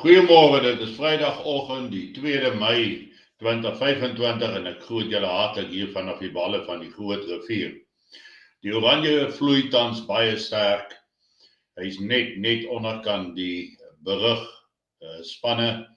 Goeiemôre, dit is Vrydagoggend, die 2 Mei 2025 en ek groet julle hartlik hier vanaf die balle van die Groot Rivier. Die oranje vloei tans baie sterk. Hy's net onderkant die berig spanne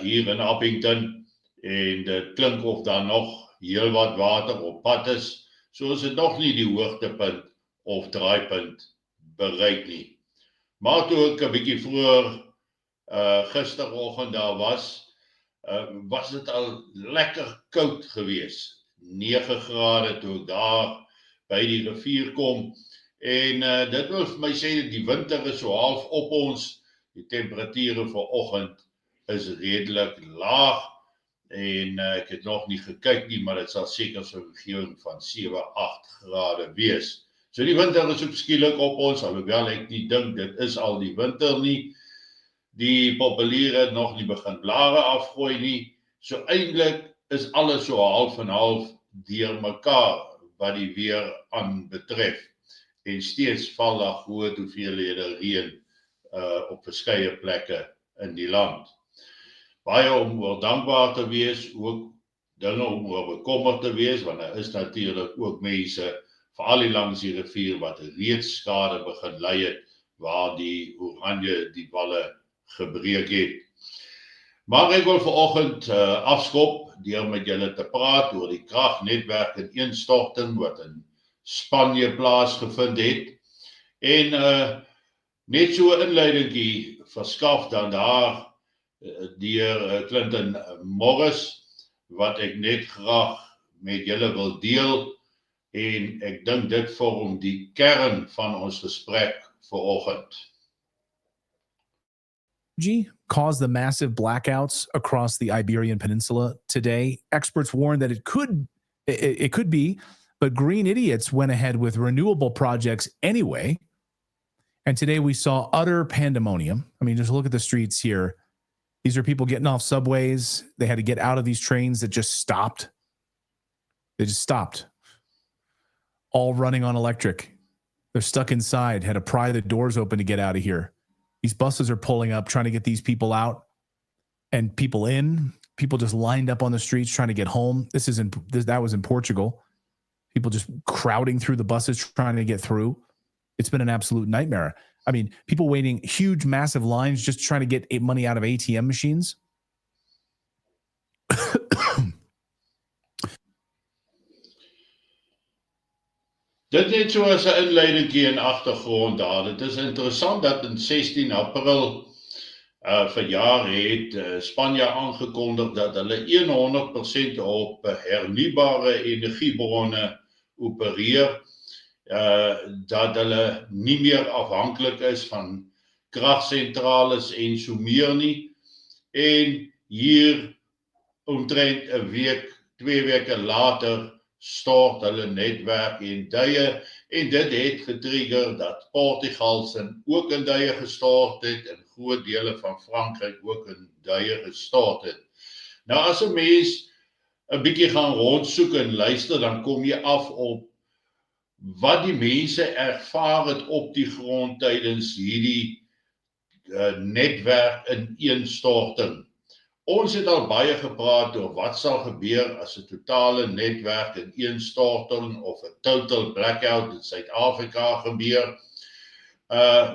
hier in Appington en dit klink of daar nog heel wat water op pad is, so is dit nog nie die hoogtepunt of draaipunt bereik nie. Maar toe ek 'n bietjie vroeër gisteroggend daar was dit al lekker koud gewees. 9 grade toe ek daar by die rivier kom. En dit wil vir my sê dat die winter is so half op ons. Die temperature vanoggend is redelik laag. En ek het nog nie gekyk nie, maar dit sal seker so 'n omgewing van 7-8 grade wees. So die winter is ook skielik op ons, alhoewel ek nie dink dit is al die winter nie. Die populiere het nog nie begin blare afgooi nie. So eintlik is alles so half en half deur mekaar wat die weer aan betref. En steeds val daar groot hoeveelhede reën op verskeie plekke in die land. Baie om oor dankbaar te wees, ook dinge om oor bekommerd te wees, want daar is natuurlik ook mense, veral hier langs die rivier, wat reeds skade begin ly het, waar die oranje die walle gebreek het. Maar ek wil vanoggend afskop deur met julle te praat oor die kragnetwerk ineenstorting wat in Spanje plaasgevind het. En net so 'n inleidingkie verskaf dan daar deur Clinton Morris, wat ek net graag met julle wil deel, en ek dink dit vorm die kern van ons gesprek vanoggend. Caused the massive blackouts across the Iberian Peninsula today. Experts warned that it could be, but green idiots went ahead with renewable projects anyway. And today we saw utter pandemonium. I mean, just look at the streets here. These are people getting off subways. They had to get out of these trains that just stopped. They just stopped. All running on electric. They're stuck inside, had to pry the doors open to get out of here. These buses are pulling up, trying to get these people out and people in. People just lined up on the streets trying to get home. That was in Portugal. People just crowding through the buses trying to get through. It's been an absolute nightmare. I mean, people waiting huge, massive lines just trying to get money out of ATM machines. Dit net so as 'n inleidingkie en agtergrond daar. Dit is interessant dat in 16 April verjaar het Spanje aangekondig dat hulle 100% op hernubare energiebronne opereer, dat hulle nie meer afhanklik is van kragsentrales en so meer nie. En hier omtrent 'n week, 2 weke later stort hulle netwerk en duie, en dit het getrigger dat Portugal ook in duie gestort het en groot dele van Frankryk ook in duie gestort het. Nou as 'n mens 'n bietjie gaan rondsoek en luister, dan kom jy af op wat die mense ervaar het op die grond tydens hierdie netwerk ineenstorting. Ons het al baie gepraat oor wat sal gebeur as 'n totale netwerk ineenstorting of 'n total blackout in Suid-Afrika gebeur.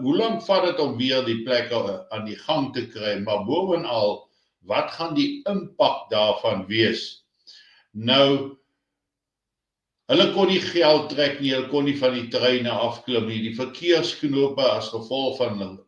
Hoe lank vat dit om weer die plekke aan die gang te kry, maar bovenal, wat gaan die impak daarvan wees? Nou, hulle kon nie geld trek nie, hulle kon nie van die treine afklim nie, die verkeersknope as gevolg van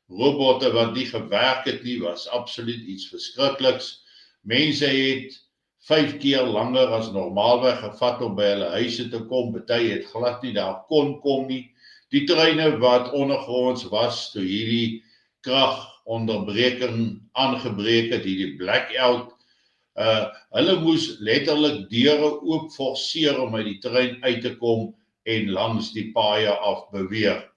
robotte wat nie gewerk het nie, was absoluut iets verskrikliks. Mense het 5 keer langer as normaalweg gevat om by hulle huise te kom, party het glad nie daar kon kom nie. Die treine wat ondergronds was toe hierdie kragonderbreking aangebreek het, hierdie blackout, hulle moes letterlik deure oop forceer om uit die trein uit te kom en langs die paaie af beweeg.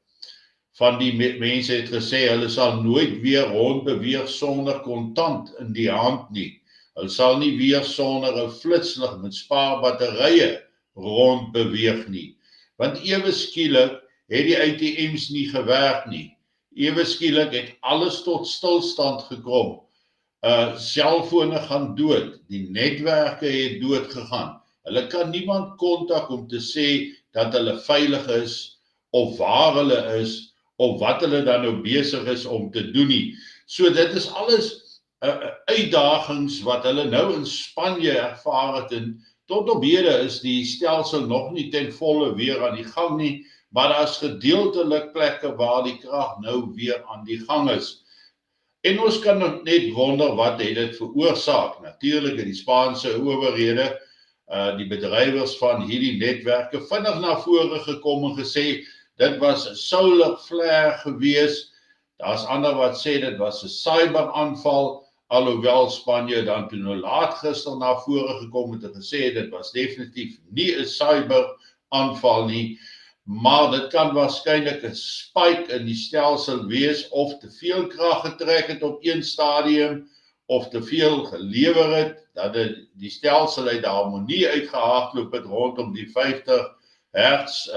Van die mense het gesê, hulle sal nooit weer rondbeweeg sonder kontant in die hand nie. Hulle sal nie weer sonder 'n flitslig met spaarbatterye rondbeweeg nie. Want ewe skielik het die ATM's nie gewerk nie. ewe skielik het alles tot stilstand gekom. Selfone gaan dood, die netwerke het dood gegaan. Hulle kan niemand kontak om te sê dat hulle veilig is, of waar hulle is, of wat hulle dan nou besig is om te doen nie. So dit is alles uitdagings wat hulle nou in Spanje ervaar het, en tot op hede is die stelsel nog nie ten volle weer aan die gang nie, maar daar is gedeeltelik plekke waar die krag nou weer aan die gang is. En ons kan net wonder wat het dit veroorsaak. Natuurlik het die Spaanse owerhede, die bedrywers van hierdie netwerke vinnig na vore gekom en gesê, dit was 'n solar flare gewees. Daar's ander wat sê dit was 'n cyberaanval, alhoewel Spanje dan toe nou laat gister na vore gekom het en gesê dit was definitief nie 'n cyberaanval nie, maar dit kan waarskynlik 'n spike in die stelsel wees, of te veel krag getrek het op een stadium, of te veel gelewer het, dat die stelsel uit die harmonie uitgehardloop het rondom die 50 Hz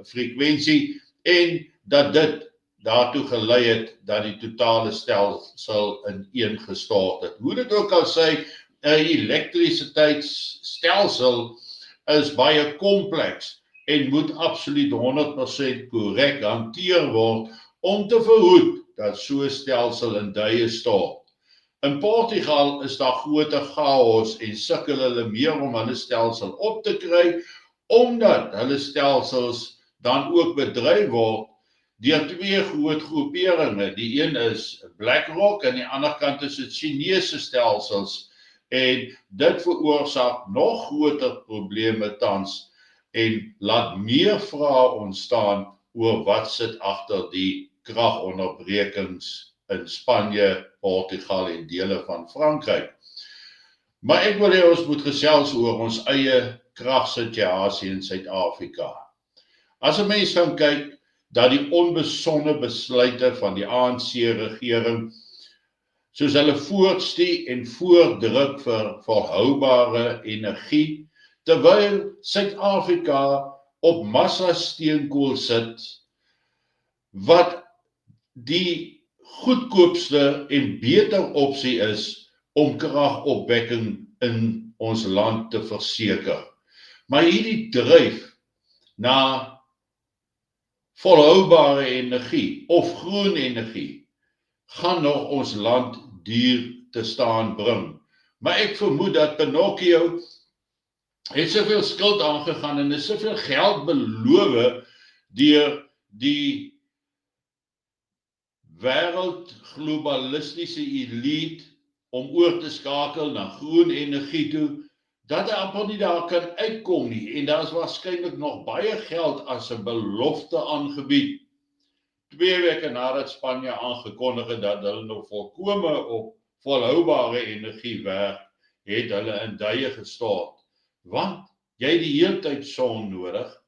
frekwensie, en dat dit daartoe gelei het dat die totale stelsel ineengestort het. Hoe dit ook al sê, 'n elektrisiteitsstelsel is baie kompleks en moet absoluut 100% korrek hanteer word om te verhoed dat so 'n stelsel in duie stort. In Portugal is daar groot chaos en sukkel hulle meer om hulle stelsel op te kry, omdat hulle stelsels dan ook bedryf word deur twee groot groeperinge. Die een is BlackRock en die ander kant is dit Chinese stelsels, en dit veroorsaak nog groter probleme tans en laat meer vrae ontstaan oor wat sit agter die kragonderbrekings in Spanje, Portugal en dele van Frankryk. Maar ek wil hê ons moet gesels oor ons eie kragsituasie in Suid-Afrika. As 'n mens gaan kyk dat die onbesonde besluite van die ANC-regering, soos hulle voortstuur en voordruk vir volhoubare energie, terwyl Suid-Afrika op massa steenkool sit, wat die goedkoopste en beter opsie is om kragopwekking in ons land te verseker. Maar hierdie dryf na volhoubare energie of groen energie gaan nog ons land duur te staan bring. Maar ek vermoed dat Pinocchio het soveel skuld aangegaan en is soveel geld beloof deur die wêreldglobalistiese elite om oor te skakel na groen energie toe, dat hy amper nie daar kan uitkom nie, en daar is waarskynlik nog baie geld as 'n belofte aangebied. 2 weke nadat Spanje aangekondig het dat hulle nou volkome op volhoubare energie werk, het hulle in duie gestort. Want jy het die hele tyd son nodig,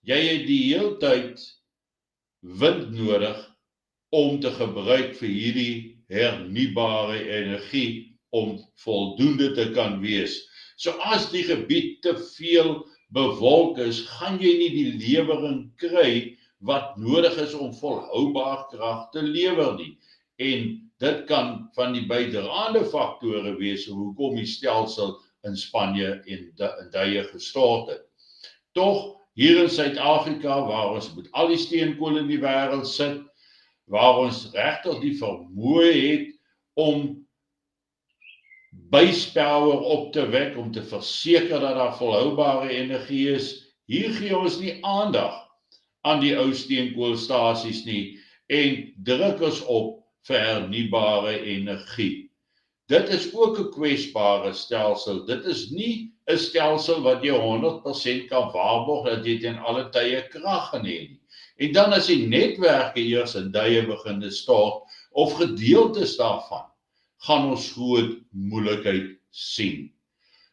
jy het die hele tyd wind nodig om te gebruik vir hierdie hernubare energie om voldoende te kan wees. So as die gebied te veel bewolk is, gaan jy nie die lewering kry wat nodig is om volhoubaar krag te lewer nie. En dit kan van die bydraende faktore wees hoekom die stelsel in Spanje in duie gestort het. Tog hier in Suid-Afrika, waar ons met al die steenkool in die wêreld sit, waar ons regtig die vermoë het om byspower op te wek, om te verseker dat daar volhoubare energie is, hier gee ons nie aandag aan die ou steenkoolstasies nie, en druk ons op vir hernubare energie. Dit is ook 'n kwesbare stelsel. Dit is nie 'n stelsel wat jy 100% kan waarborg dat jy ten alle tye krag gaan hê nie. En dan as die netwerke eers in duie begin stort, of gedeeltes daarvan, gaan ons groot moeilikheid sien.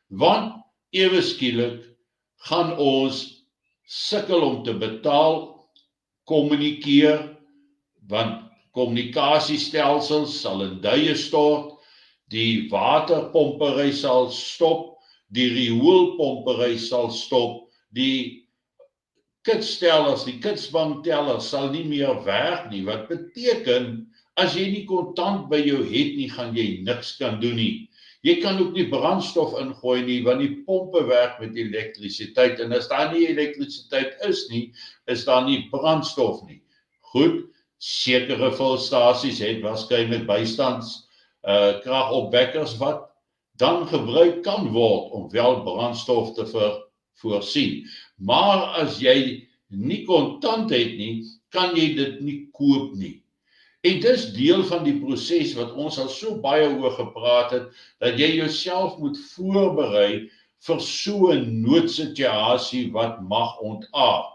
Want ewe skielik gaan ons sukkel om te betaal, kommunikeer, want kommunikasiestelsels sal in duie stort, die waterpompery sal stop, die rioolpompery sal stop, die kitstellers, die kitsbanktellers sal nie meer werk nie, wat beteken, as jy nie kontant by jou het nie, gaan jy niks kan doen nie. Jy kan ook nie brandstof ingooi nie, want die pompe werk met elektrisiteit, en as daar nie elektrisiteit is nie, is daar nie brandstof nie. Goed, sekere vulstasies het waarskynlik bystands kragopwekkers wat dan gebruik kan word om wel brandstof te voorsien. Maar as jy nie kontant het nie, kan jy dit nie koop nie. En dis deel van die proses wat ons al so baie oor gepraat het, dat jy jouself moet voorberei vir so 'n noodsituasie wat mag ontaard.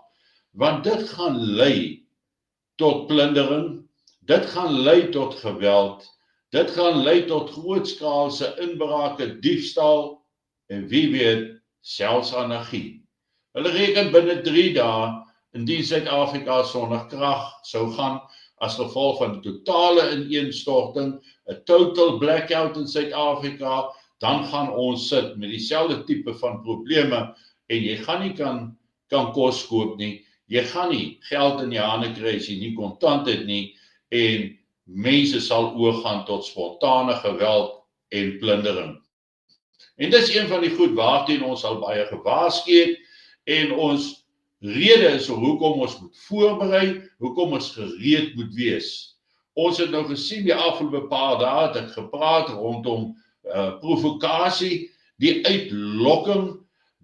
Want dit gaan lei tot plundering, dit gaan lei tot geweld, dit gaan lei tot grootskaalse inbrake, diefstal en wie weet, selfs anargie. Hulle reken binne 3 dae, indien Suid-Afrika sonder krag sou gaan, as gevolg van die totale ineenstorting, 'n total blackout in Suid-Afrika, dan gaan ons sit met dieselfde tipe van probleme en jy gaan nie kan kos koop nie, jy gaan nie geld in die hande kry as jy nie kontant het nie en mense sal oorgaan tot spontane geweld en plundering. En dis een van die goed waarteen ons al baie gewaarsku het en ons rede is hoekom ons moet voorberei, hoekom ons gereed moet wees. Ons het nou gesien die afgelope paar dae het ek gepraat rondom provokasie, die uitlokking,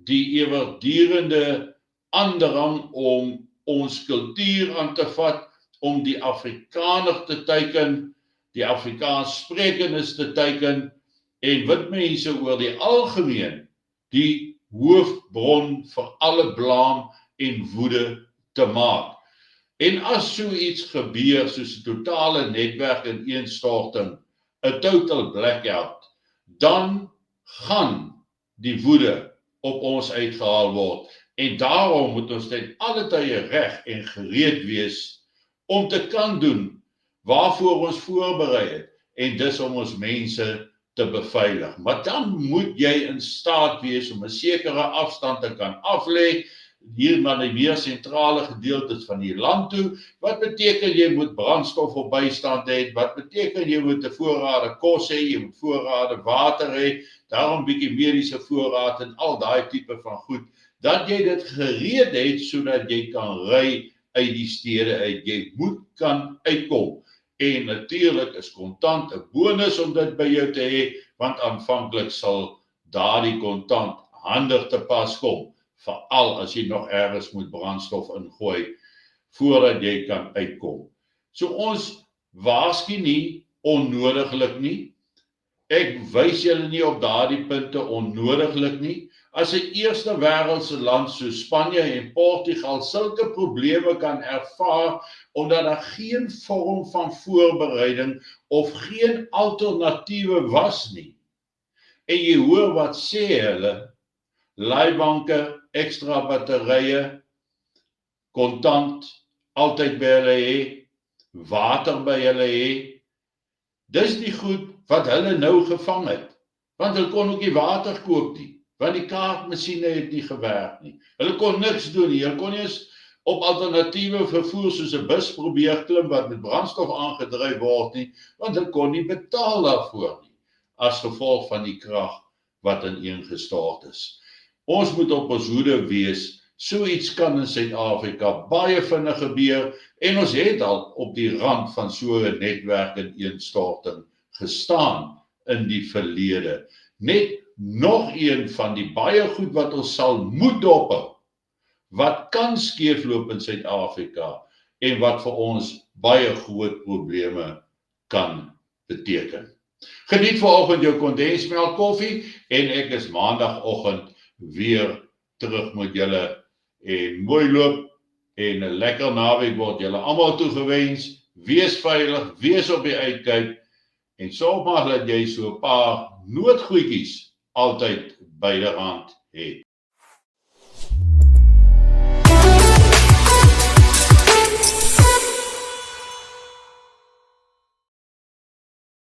die ewigdurende aandrang om ons kultuur aan te vat, om die Afrikaner te teiken, die Afrikaans sprekendes te teiken en wit mense oor die algemeen die hoofbron vir alle blaam en woede te maak. En as so iets gebeur soos 'n totale netwerk ineenstorting, 'n total blackout, dan gaan die woede op ons uitgehaal word. En daarom moet ons ten alle tye reg en gereed wees om te kan doen waarvoor ons voorberei het en dis om ons mense te beveilig. Maar dan moet jy in staat wees om 'n sekere afstand te kan aflê hier na die meer sentrale gedeeltes van die land toe, wat beteken jy moet brandstof op bystand hê, wat beteken jy moet 'n voorrade kos hê, jy moet voorrade water hê, daarom bietjie mediese voorraad en al daai tipe van goed, dat jy dit gereed het sodat jy kan ry uit die stede uit, jy moet kan uitkom. En natuurlik is kontant 'n bonus om dit by jou te hê, want aanvanklik sal daardie kontant handig te pas kom, veral as jy nog ergens moet brandstof ingooi voordat jy kan uitkom. So ons waarsku nie onnodiglik nie. Ek wys julle nie op daardie punte onnodiglik nie. As 'n eerste wêreldse land soos Spanje en Portugal sulke probleme kan ervaar omdat daar geen vorm van voorbereiding of geen alternatiewe was nie. En jy hoor wat sê hulle, laaibanke, ekstra batterye, kontant, altyd by hulle hê, water by hulle hê. Dis die goed wat hulle nou gevang het, want hulle kon ook nie water koop nie, want die kaartmasjiene het nie gewerk nie. Hulle kon niks doen nie, hulle kon nie eens op alternatiewe vervoer soos 'n bus probeer klim wat met brandstof aangedryf word nie, want hulle kon nie betaal daarvoor nie, as gevolg van die krag wat ineengestort is. Ons moet op ons hoede wees, so iets kan in Suid-Afrika baie vinnig gebeur, en ons het al op die rand van so 'n netwerk ineenstorting gestaan in die verlede. Net nog een van die baie goed wat ons sal moet dophou, wat kan skeefloop in Suid-Afrika, en wat vir ons baie groot probleme kan beteken. Geniet vanoggend jou kondensmelk koffie, en ek is maandagoggend weer terug met julle, en mooi loop, en 'n lekker naweek word julle almal toegewens. Wees veilig, wees op die uitkyk, en sorg maar dat jy so 'n paar noodgoedjies altyd byderhand het.